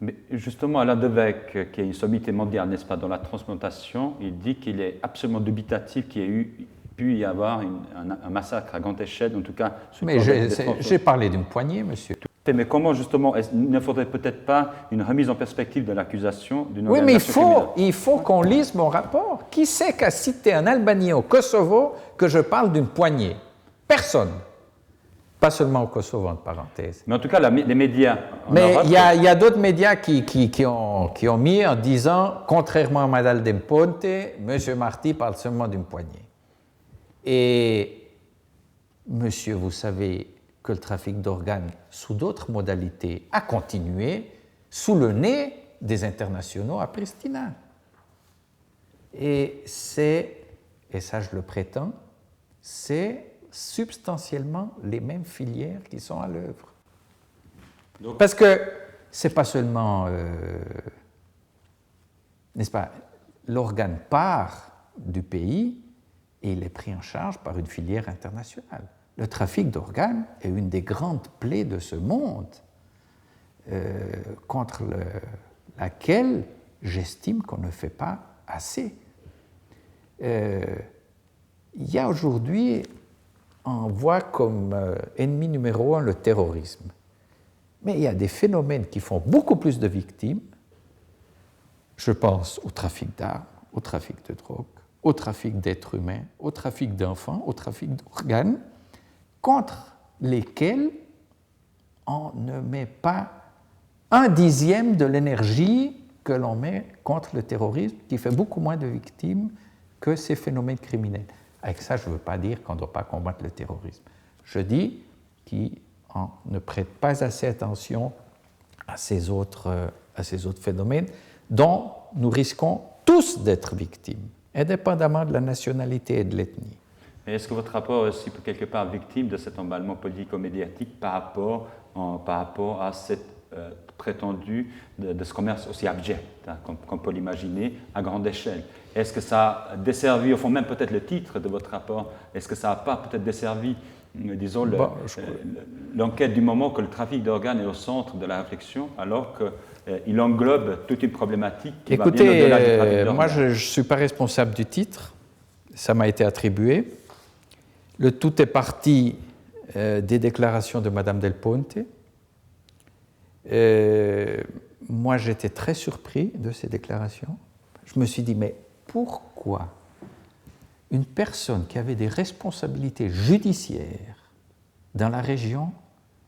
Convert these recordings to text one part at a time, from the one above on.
Mais justement, Alain Devecq, qui est une sommité mondiale, n'est-ce pas, dans la transplantation, il dit qu'il est absolument dubitatif qu'il y ait pu y avoir un massacre à grande échelle, en tout cas. Mais j'ai parlé d'une poignée, monsieur. Mais comment, justement, il ne faudrait peut-être pas une remise en perspective de l'accusation d'une Oui, mais organisation il faut qu'on lise mon rapport. Qui c'est qui a cité en Albanie, au Kosovo, que je parle d'une poignée? Personne. Pas seulement au Kosovo, entre parenthèses. Mais en tout cas, les médias. Mais il y a d'autres médias qui ont mis en disant, contrairement à Mme Del Ponte, M. Marty parle seulement d'une poignée. Et, monsieur, vous savez que le trafic d'organes, sous d'autres modalités, a continué sous le nez des internationaux à Pristina. Et ça je le prétends, c'est substantiellement les mêmes filières qui sont à l'œuvre. Parce que ce n'est pas seulement, n'est-ce pas, l'organe part du pays et il est pris en charge par une filière internationale. Le trafic d'organes est une des grandes plaies de ce monde contre laquelle j'estime qu'on ne fait pas assez. Il y a aujourd'hui, on voit comme ennemi numéro un le terrorisme. Mais il y a des phénomènes qui font beaucoup plus de victimes. Je pense au trafic d'armes, au trafic de drogue, au trafic d'êtres humains, au trafic d'enfants, au trafic d'organes, contre lesquels on ne met pas 1/10 de l'énergie que l'on met contre le terrorisme, qui fait beaucoup moins de victimes que ces phénomènes criminels. Avec ça, je ne veux pas dire qu'on ne doit pas combattre le terrorisme. Je dis qu'on ne prête pas assez attention à ces autres phénomènes dont nous risquons tous d'être victimes, indépendamment de la nationalité et de l'ethnie. Mais est-ce que votre rapport est aussi quelque part victime de cet emballement politico-médiatique par rapport à cette prétendue de ce commerce aussi abject, hein, qu'on peut l'imaginer, à grande échelle? Est-ce que ça a desservi, au fond même peut-être le titre de votre rapport, est-ce que ça n'a pas peut-être desservi, disons, l'enquête du moment que le trafic d'organes est au centre de la réflexion, alors qu'il englobe toute une problématique qui va bien au-delà du trafic d'organes? Moi je ne suis pas responsable du titre, ça m'a été attribué. Le tout est parti des déclarations de Mme Del Ponte. Moi, j'étais très surpris de ces déclarations. Je me suis dit, mais pourquoi une personne qui avait des responsabilités judiciaires dans la région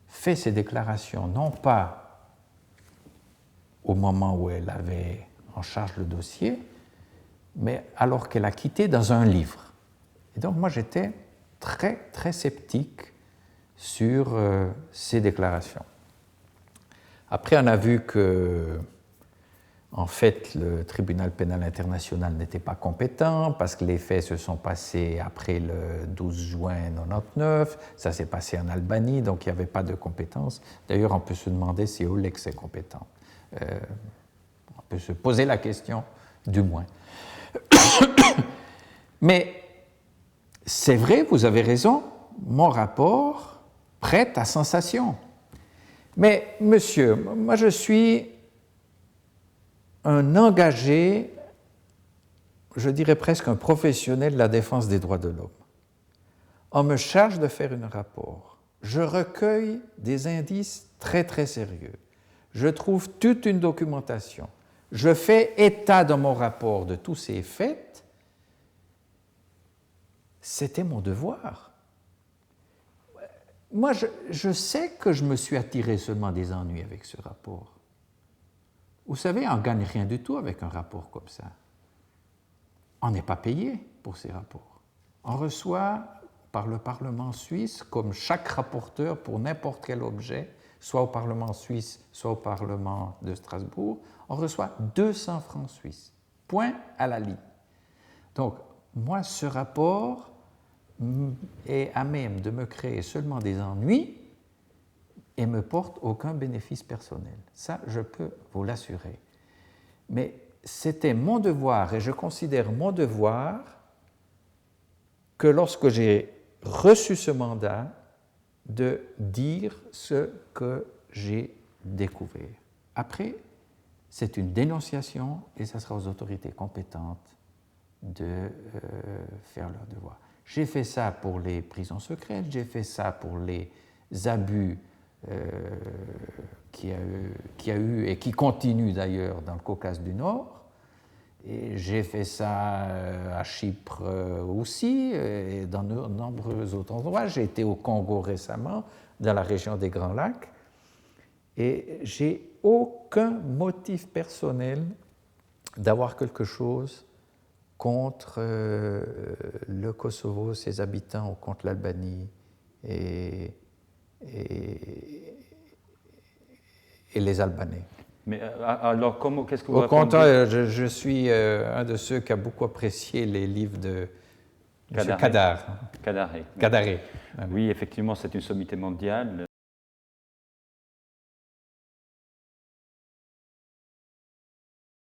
fait ces déclarations, non pas au moment où elle avait en charge le dossier, mais alors qu'elle a quitté dans un livre. Et donc, moi, j'étais très, très sceptique sur ces déclarations. Après, on a vu que, en fait, le tribunal pénal international n'était pas compétent parce que les faits se sont passés après le 12 juin 1999. Ça s'est passé en Albanie, donc il n'y avait pas de compétence. D'ailleurs, on peut se demander si Eulex est compétent. On peut se poser la question, du moins. Mais c'est vrai, vous avez raison, mon rapport prête à sensation. Mais, monsieur, moi je suis un engagé, je dirais presque un professionnel de la défense des droits de l'homme. On me charge de faire un rapport. Je recueille des indices très très sérieux. Je trouve toute une documentation. Je fais état dans mon rapport de tous ces faits. C'était mon devoir. Moi, je sais que je me suis attiré seulement des ennuis avec ce rapport. Vous savez, on ne gagne rien du tout avec un rapport comme ça. On n'est pas payé pour ces rapports. On reçoit par le Parlement suisse, comme chaque rapporteur pour n'importe quel objet, soit au Parlement suisse, soit au Parlement de Strasbourg, on reçoit 200 francs suisses. Point à la ligne. Donc, moi, ce rapport est à même de me créer seulement des ennuis et ne me porte aucun bénéfice personnel. Ça, je peux vous l'assurer. Mais c'était mon devoir, et je considère mon devoir, que lorsque j'ai reçu ce mandat, de dire ce que j'ai découvert. Après, c'est une dénonciation et ça sera aux autorités compétentes de faire leur devoir. J'ai fait ça pour les prisons secrètes, j'ai fait ça pour les abus qu'il y a eu et qui continuent d'ailleurs dans le Caucase du Nord. Et j'ai fait ça à Chypre aussi et dans de nombreux autres endroits. J'ai été au Congo récemment, dans la région des Grands Lacs, et j'ai aucun motif personnel d'avoir quelque chose contre le Kosovo, ses habitants, ou contre l'Albanie et les Albanais. Mais alors, qu'est-ce que vous Au contraire, je suis un de ceux qui a beaucoup apprécié les livres de M. Kadaré. Oui, effectivement, c'est une sommité mondiale.